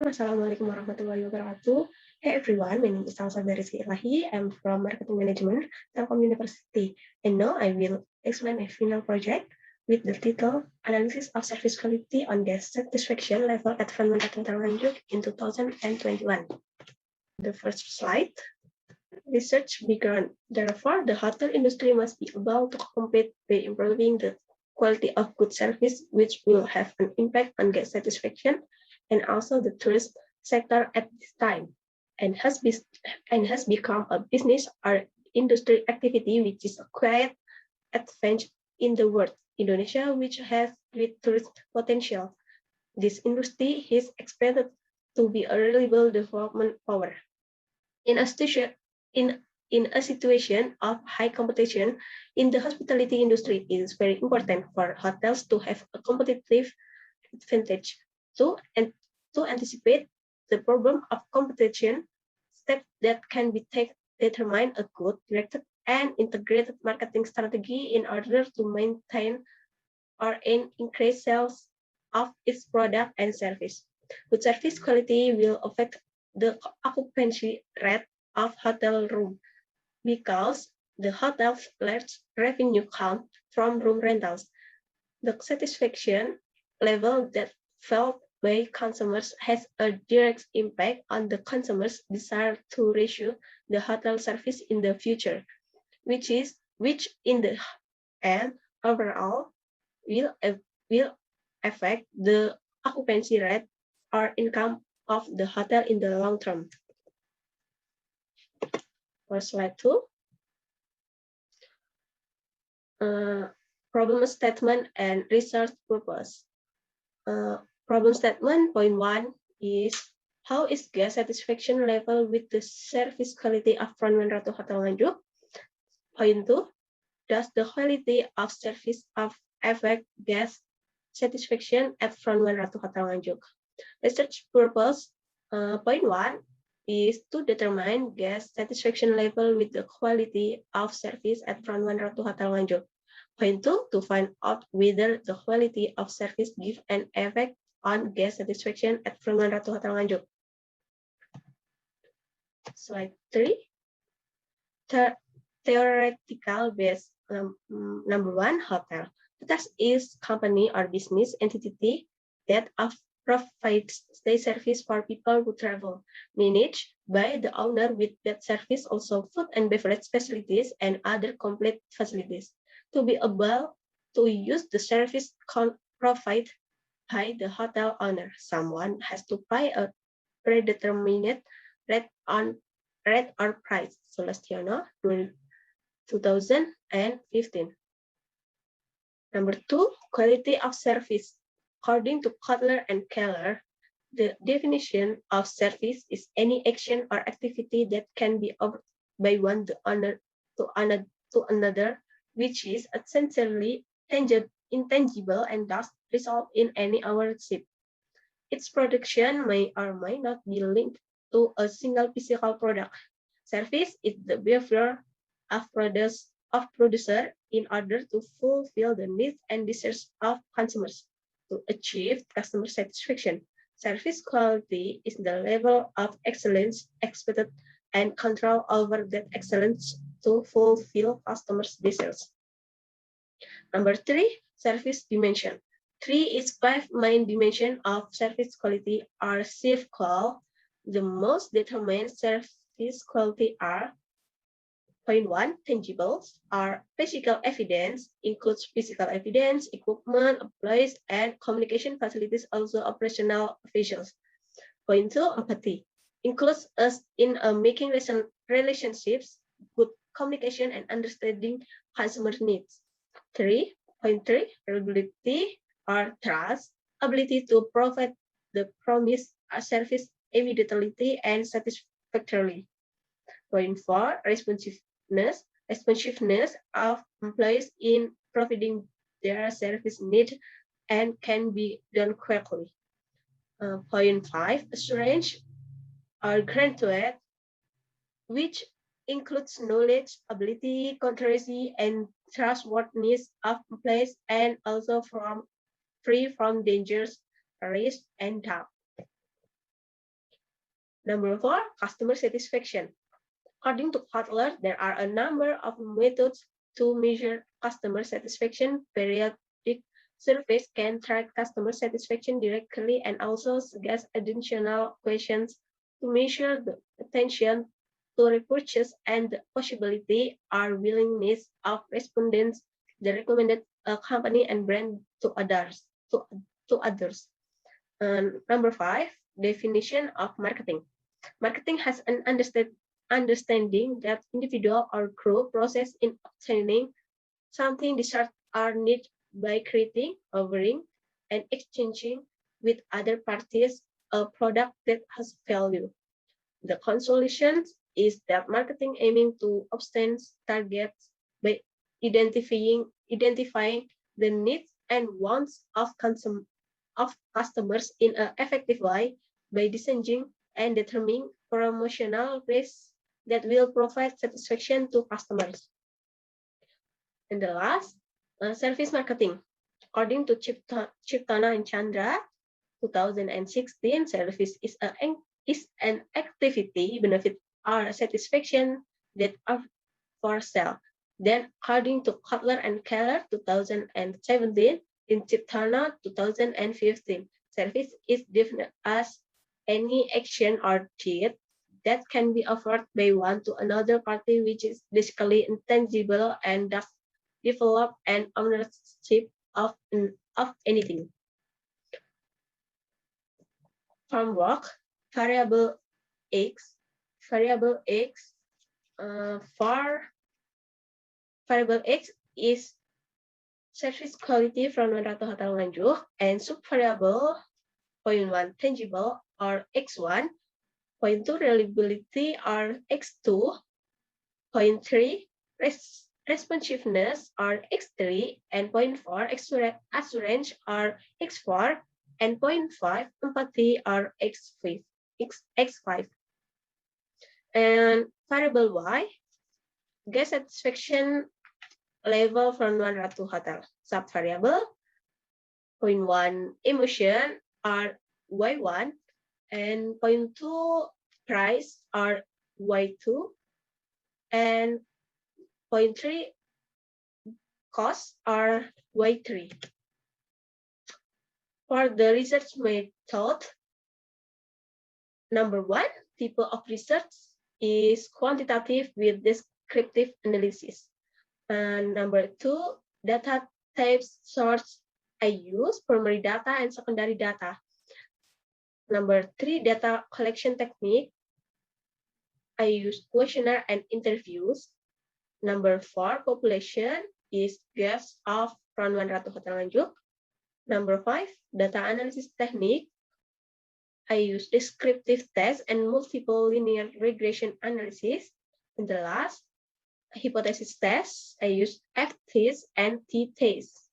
Assalamualaikum warahmatullahi wabarakatuh. Hey everyone, my name is Salsa Rizky Ilahi. I'm from Marketing Management, Telkom University. And now I will explain my final project with the title Analysis of Service Quality on Guest Satisfaction Level at Fundamental Terlanjur in 2021. The first slide. Research background. Therefore, the hotel industry must be able to compete by improving the quality of good service, which will have an impact on guest satisfaction and also the tourist sector at this time, and has become a business or industry activity which is a quite advanced in the world. Indonesia, which has great tourist potential, this industry is expected to be a reliable development power. In a situation in in a situation of high competition in the hospitality industry, it is very important for hotels to have a competitive advantage. To and to anticipate the problem of competition, steps that can be taken determine a good directed and integrated marketing strategy in order to maintain or increase sales of its product and service. Good service quality will affect the occupancy rate of hotel room because the hotel's large revenue come from room rentals. The satisfaction level that felt by consumers has a direct impact on the consumer's desire to resume the hotel service in the future, which in the end overall will will affect the occupancy rate or income of the hotel in the long term. For slide 2, problem statement and research purpose. Problem statement point 1 is how is guest satisfaction level with the service quality of Front Ratu Hotel Nganjuk? Point 2, does the quality of service affect guest satisfaction at Front Ratu Hotel Nganjuk? Research purpose point 1 is to determine guest satisfaction level with the quality of service at Front Ratu Hotel Nganjuk. Point 2, to find out whether the quality of service give an effect on guest satisfaction at Front Ratu Hotel Nganjuk. Slide 3. Theoretical base. Number 1, hotel. The task is company or business entity that provides stay service for people who travel, managed by the owner with that service, also food and beverage facilities and other complete facilities. To be able to use the service provided by the hotel owner, someone has to pay a predetermined rate or price. Celestiano, 2015. Number 2, quality of service. According to Kotler and Keller, the definition of service is any action or activity that can be offered by one to another, which is essentially intangible and does result in any ownership. Its production may or may not be linked to a single physical product. Service is the behavior of producer in order to fulfill the needs and desires of consumers to achieve customer satisfaction. Service quality is the level of excellence expected and control over that excellence to fulfill customers' desires. Number 3, service dimension. 3 is 5 main dimensions of service quality are CIVQUAL. The most determined service quality are point 1, tangibles are physical evidence, includes physical evidence, equipment, employees, and communication facilities, also operational officials. Point 2, empathy, includes us in making relationships, good communication, and understanding customer needs. 3.3, reliability or trust, ability to provide the promised service immediately and satisfactorily. Point 4, responsiveness of employees in providing their service need and can be done quickly. Point 5, assurance or granted, which includes knowledge, ability, accuracy, and trustworthiness of employees, and also free from dangers, risk, and doubt. Number 4, customer satisfaction. According to Kotler, there are a number of methods to measure customer satisfaction. Periodic surveys can track customer satisfaction directly and also suggest additional questions to measure the attention to repurchase and the possibility or willingness of respondents that recommended a company and brand to others. Number 5, definition of marketing. Marketing has an understanding that individual or group process in obtaining something desired or need by creating, offering, and exchanging with other parties a product that has value. The consolation is that marketing aiming to obtain targets by identifying the needs and wants of customers in an effective way by designing and determining promotional risks that will provide satisfaction to customers. And the last, service marketing. According to Chiptana and Chandra, 2016, service is an activity, benefit, or satisfaction that are for sale. Then, according to Kotler and Keller, 2017, in Chiptana, 2015, service is defined as any action or deed that can be offered by one to another party which is basically intangible and does develop an ownership of anything. Framework, variable X for variable X is service quality from Ratu Hotel Nganjuk, and subvariable point 1 tangible or X1, point 2 reliability or X2, point 3 responsiveness or X3, and point 4 assurance or X4, and point 5 empathy or X5. And variable Y, guest satisfaction level from one Ratu Hotel. Subvariable, point 1 emotion or Y1, and point 2 price or Y2, and point 3 cost or Y3. For the research method, number 1, type of research is quantitative with descriptive analysis. And number 2, data types source I use, primary data and secondary data. Number 3, data collection technique. I use questionnaire and interviews. Number 4, population is guests of Ranwan Ratu Hotel Nganjuk. Number 5, data analysis technique. I use descriptive tests and multiple linear regression analysis. And the last, hypothesis test. I use F-test and T-test.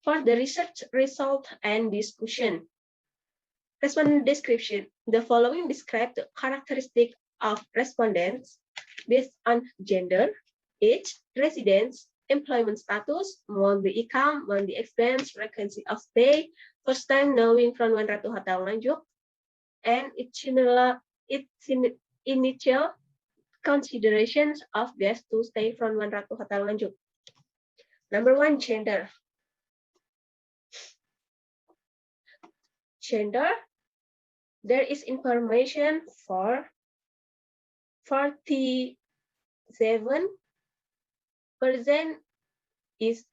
For the research result and discussion. Respondent description. The following describe the characteristic of respondents based on gender, age, residence, employment status, monthly income, monthly expense, frequency of stay, first time knowing from One Ratu Hotel Nganjuk, and its initial considerations of guests to stay from One Ratu Hotel Nganjuk. Number 1, gender. Gender, there is information for 47% is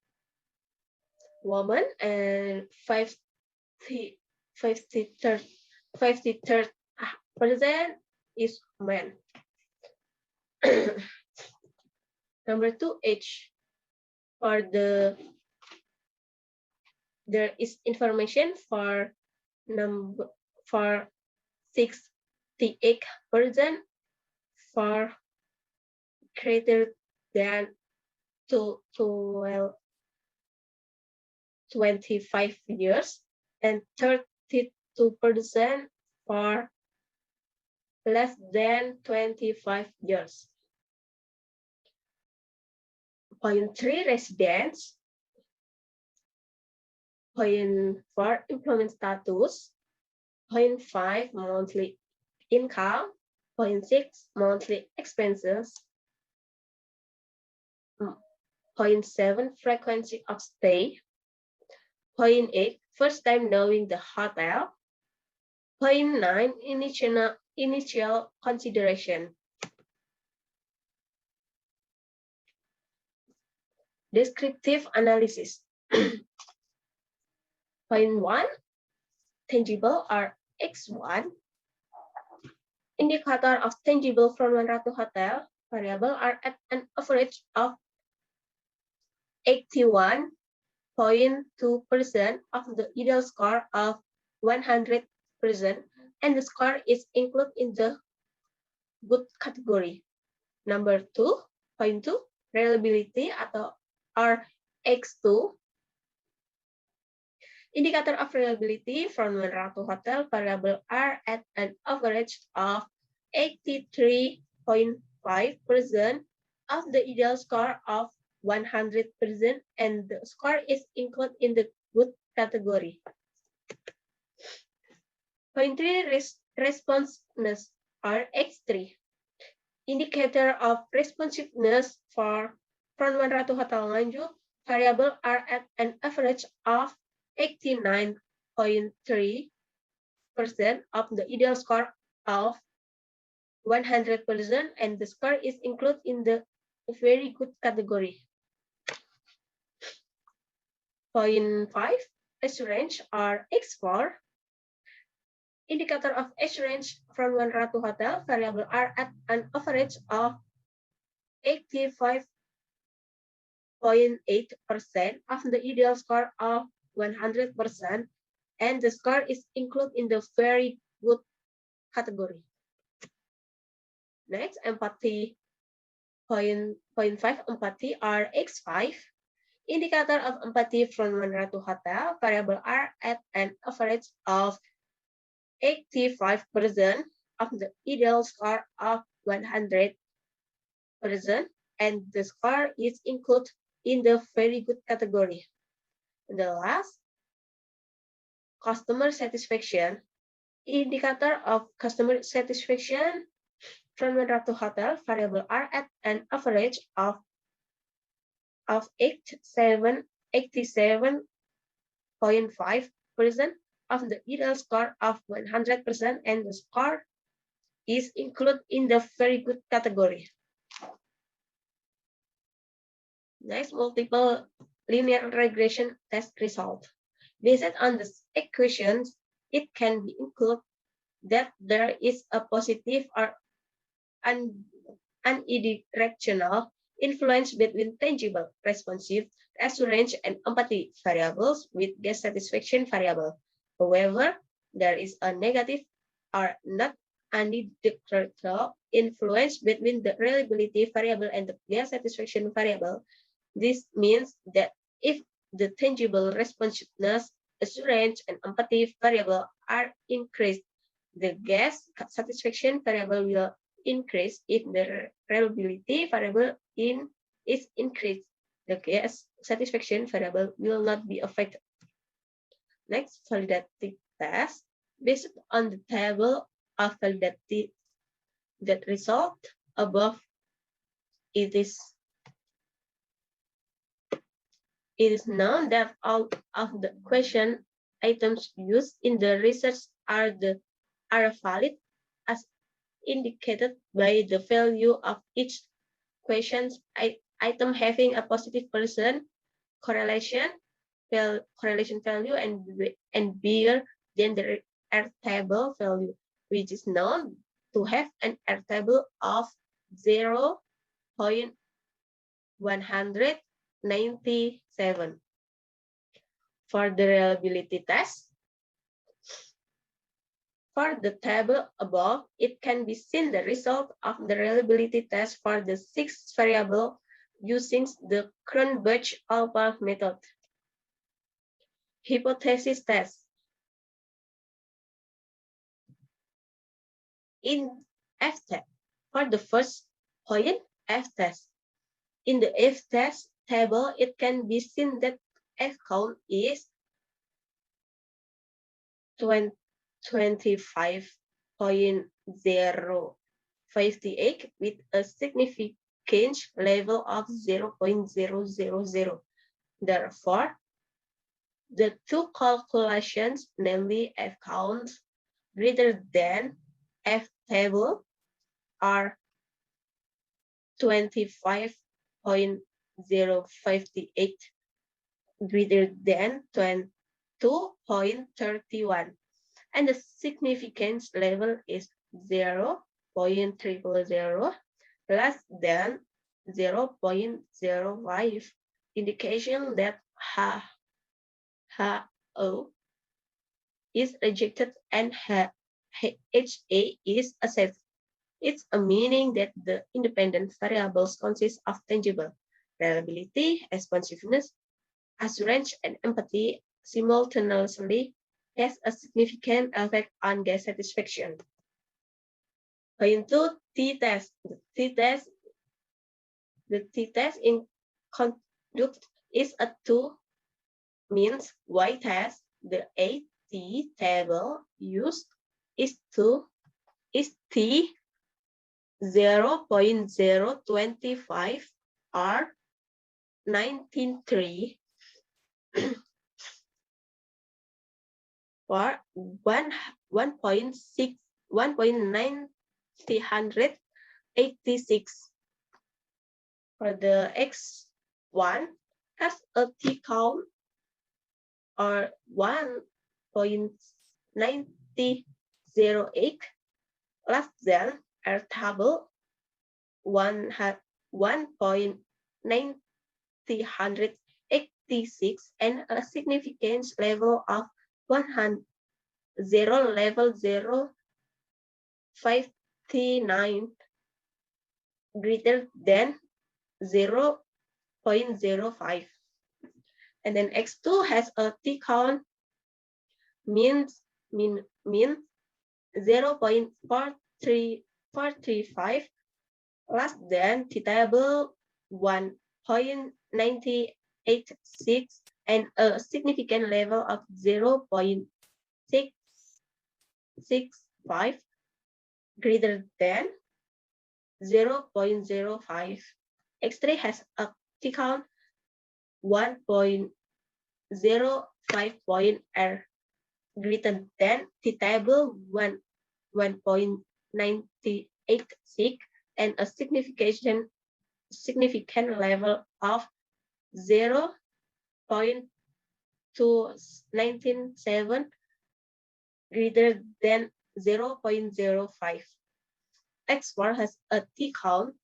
woman and 53% is man. Number 2, age. For there is information for 68% for greater than 25 years, and 32% for less than 25 years. Point 3, residents. Point 4, employment status. 0.5 monthly income, 0.6 monthly expenses, 0.7 frequency of stay, 0.8 first time knowing the hotel, 0.9 initial consideration. Descriptive analysis. 0.1 tangible are X1. Indicator of tangible from One Ratu Hotel variable are at an average of 81.2% of the ideal score of 100%, and the score is included in the good category. Number 2.2 reliability atau RX2. Indicator of reliability from One Ratu Hotel variable are at an average of 83.5% of the ideal score of 100%, and the score is included in the good category. 0.3 responsiveness RX3. Indicator of responsiveness for Front One Ratu Hotel Nganjuk variable are at an average of 89.3% of the ideal score of 100%, and the score is included in the very good category. 0.5 assurance or X4. Indicator of assurance from One Ratu Hotel variable are at an average of 85.8% of the ideal score of 100%, and the score is included in the very good category. Next, empathy. 0.5 empathy are X5. Indicator of empathy from One Ratu Hotel variable are at an average of 85% of the ideal score of 100%, and the score is included in the very good category. And the last, customer satisfaction. Indicator of customer satisfaction from One Ratu Hotel variable are at an average of 87.5% of the ideal score of 100%, and the score is included in the very good category. Next, multiple linear regression test result. Based on the equations, it can be included that there is a positive or unidirectional influence between tangible, responsive, assurance, and empathy variables with guest satisfaction variable. However, there is a negative or not unidirectional influence between the reliability variable and the guest satisfaction variable. This means that if the tangible responsiveness, assurance, and empathy variable are increased, the guest satisfaction variable will increase. If the reliability variable is increased, the guest satisfaction variable will not be affected. Next, validative test. Based on the table of validative that result above, it is known that all of the question items used in the research are valid as indicated by the value of each question item having a positive percent correlation value and bigger than the Airtable value, which is known to have an Airtable of 0.197. For the reliability test, for the table above, it can be seen the result of the reliability test for the 6 variable using the Cronbach-Alpha method. Hypothesis test. In F-test, for the first point, F-test. In the F-test table, it can be seen that F count is 20 25.058 with a significance level of 0.000. Therefore, the two calculations, namely F count greater than F table, are 25.058 greater than 22.31, and the significance level is 0.000 less than 0.05, indication that HO is rejected and HA is accepted. It's a meaning that the independent variables consist of tangible reliability, responsiveness, assurance, and empathy simultaneously has a significant effect on guest satisfaction. Point two, t-test. The t-test in conduct is a two means y-test. The AT table used is T 0.025 or 19.3 or 1.986. For the X1 has a T count or 1.9008 less than R table 1.986 and a significance level of 100 level 0.59 greater than 0.05. And then X2 has a T count mean 0.435 less than T table 1.986 and a significant level of 0.665 greater than 0.05. X3 has a T count 1.05 point R greater than T table 1.986 and a significant level of 0.297 greater than 0.05. X4 has a T count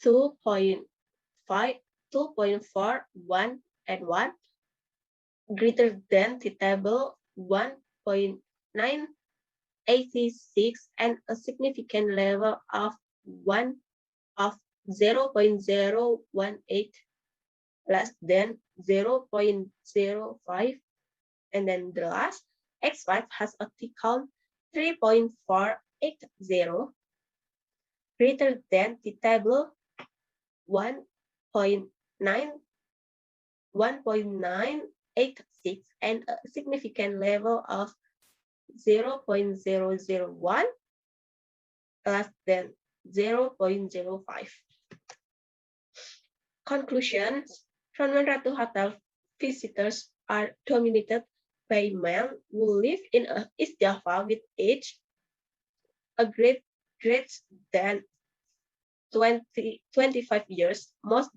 2.41 and 1 greater than T table 1.986 and a significant level of 0.018 less than 0.05. And then the last, X5 has a T count 3.480 greater than T table 1.986 and a significant level of 0.001 less than 0.05. Conclusions, Ronman Ratu Hotel visitors are dominated by men who live in East Java with age a greater than 25 years. Most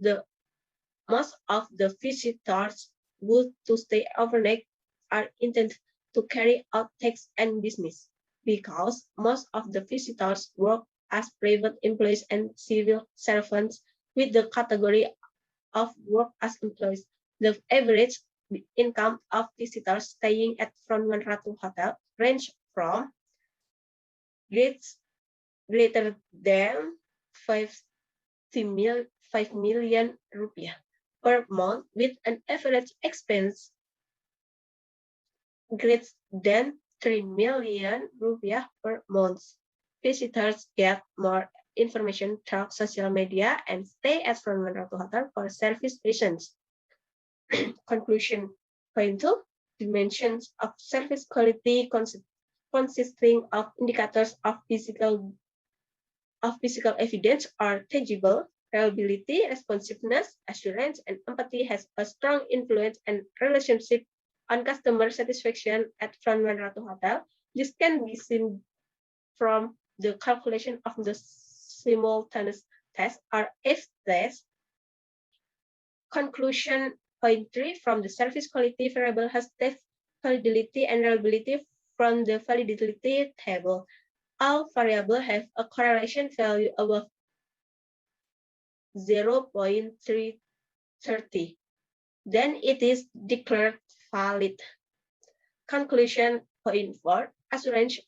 of the visitors who to stay overnight are intended to carry out tax and business because most of the visitors work as private employees and civil servants with the category of work as employees. The average income of visitors staying at Frontman Ratu Hotel range from greater than 5 million rupiah per month with an average expense greater than 3 million rupiah per month. Visitors get more information through social media and stay at Frontman Ratu Hotel for service reasons. Conclusion point 2. dimensions of service quality consisting of indicators of physical evidence are tangible. Reliability, responsiveness, assurance, and empathy has a strong influence and relationship on customer satisfaction at Frontline Ratu Hotel. This can be seen from the calculation of the simultaneous test or if test. Conclusion point 3 from the service quality variable has test validity and reliability from the validity table. All variables have a correlation value above 0.330. Then it is declared valid. Conclusion point 4, assurance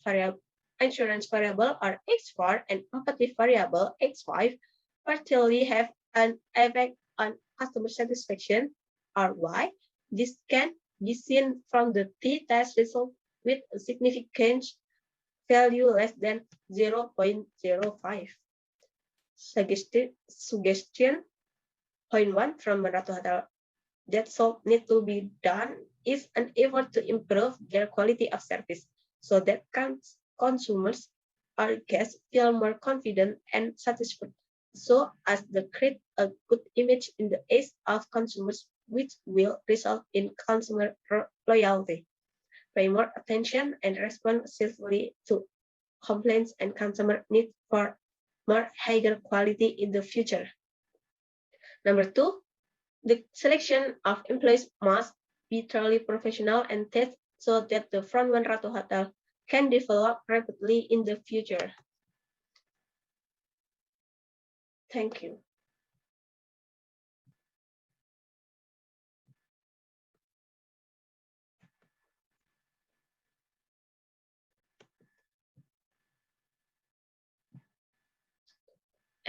variable or X4 and empathy variable X5 partially have an effect on customer satisfaction or Y. This can be seen from the t-test result with a significant value less than 0.05. Suggestion point 1 from Ratu Hotel that so need to be done is an effort to improve their quality of service so that consumers or guests feel more confident and satisfied so as to create a good image in the eyes of consumers which will result in consumer loyalty. Pay more attention and respond swiftly to complaints and consumer needs for more higher quality in the future. Number 2, the selection of employees must be thoroughly professional and test so that the Frontline Ratu Hotel can develop rapidly in the future. Thank you.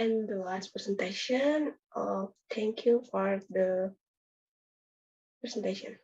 And the last presentation, thank you for the presentation.